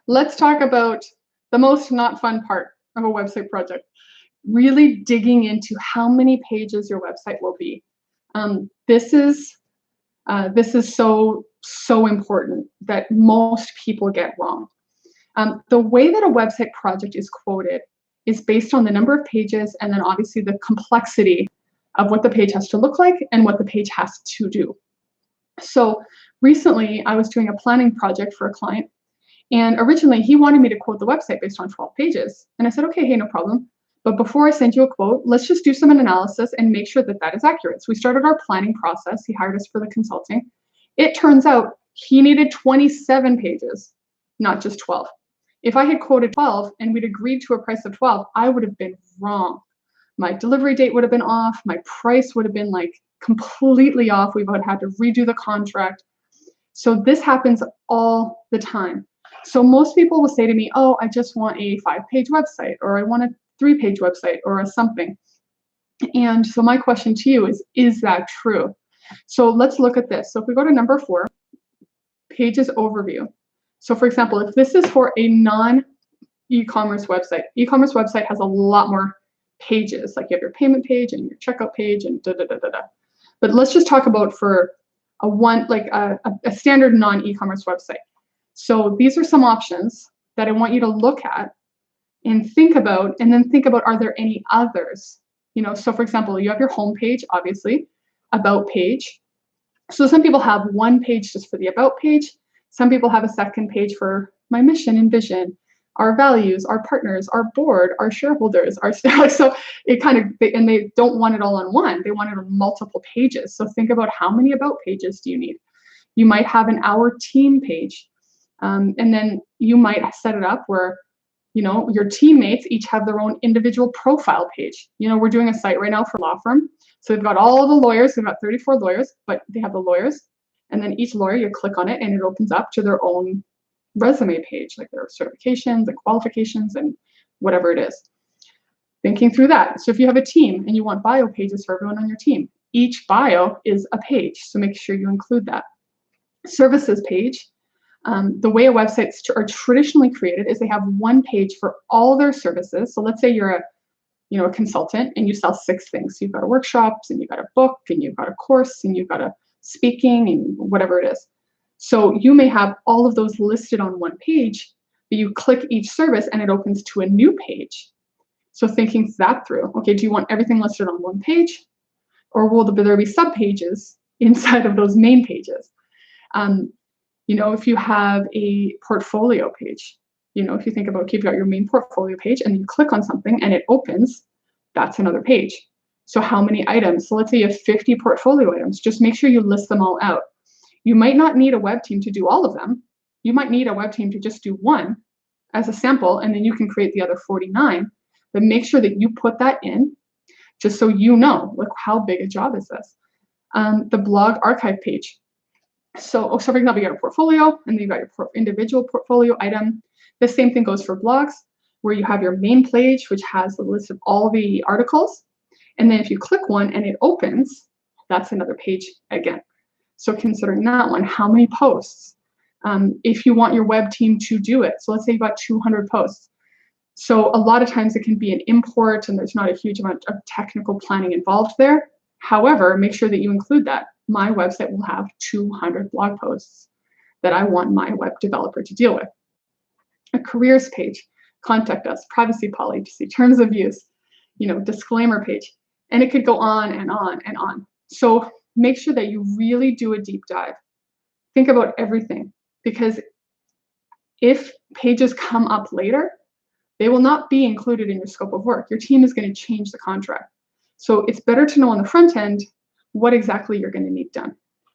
let's talk about the most not fun part of a website project, really digging into how many pages your website will be. This is so important that most people get wrong. The way that a website project is quoted is based on the number of pages and then obviously the complexity of what the page has to look like and what the page has to do. So recently I was doing a planning project for a client, and originally he wanted me to quote the website based on 12 pages. And I said, okay, hey, no problem. But before I send you a quote, let's just do some analysis and make sure that that is accurate. So we started our planning process. He hired us for the consulting. It turns out he needed 27 pages, not just 12. If I had quoted 12 and we'd agreed to a price of 12, I would have been wrong. My delivery date would have been off. My price would have been like completely off. We would have had to redo the contract. So this happens all the time. So most people will say to me, oh, I just want a 5-page website, or I want a 3-page website, or a something. And so my question to you is that true? So let's look at this. So if we go to number 4, pages overview. So for example, if this is for a non-e-commerce website, e-commerce website has a lot more pages, like you have your payment page and your checkout page and da-da-da-da-da. But let's just talk about for a standard non-e-commerce website. So these are some options that I want you to look at and think about, and then think about, are there any others? So for example, you have your home page, obviously, about page. So some people have one page just for the about page. Some people have a second page for my mission and vision, our values, our partners, our board, our shareholders, our staff. So it and they don't want it all on one. They want it on multiple pages. So think about, how many about pages do you need? You might have an our team page. And then you might set it up where, your teammates each have their own individual profile page. We're doing a site right now for a law firm. So we've got all the lawyers, we've got 34 lawyers, but they have the lawyers. And then each lawyer, you click on it and it opens up to their own resume page, like their certifications and qualifications and whatever it is. Thinking through that. So if you have a team and you want bio pages for everyone on your team, each bio is a page. So make sure you include that. Services page. The way websites are traditionally created is they have one page for all their services. So let's say you're a consultant and you sell 6 things. So you've got a workshops and you've got a book and you've got a course and you've got a speaking and whatever it is. So you may have all of those listed on one page, but you click each service and it opens to a new page. So thinking that through, okay, do you want everything listed on one page, or will there be sub-pages inside of those main pages? If you have a portfolio page, if you think about, you've got your main portfolio page and you click on something and it opens, that's another page. So how many items? So let's say you have 50 portfolio items. Just make sure you list them all out. You might not need a web team to do all of them. You might need a web team to just do one as a sample, and then you can create the other 49. But make sure that you put that in, just so you know, like, how big a job is this? The blog archive page. So for example, you got a portfolio, and then you got your individual portfolio item. The same thing goes for blogs, where you have your main page, which has a list of all the articles. And then if you click one and it opens, that's another page again. So considering that one, how many posts? If you want your web team to do it, so let's say you've got 200 posts. So a lot of times it can be an import and there's not a huge amount of technical planning involved there. However, make sure that you include that. My website will have 200 blog posts that I want my web developer to deal with. A careers page, contact us, privacy policy, terms of use, disclaimer page, and it could go on and on and on. So make sure that you really do a deep dive. Think about everything, because if pages come up later, they will not be included in your scope of work. Your team is going to change the contract. So it's better to know on the front end what exactly you're going to need done.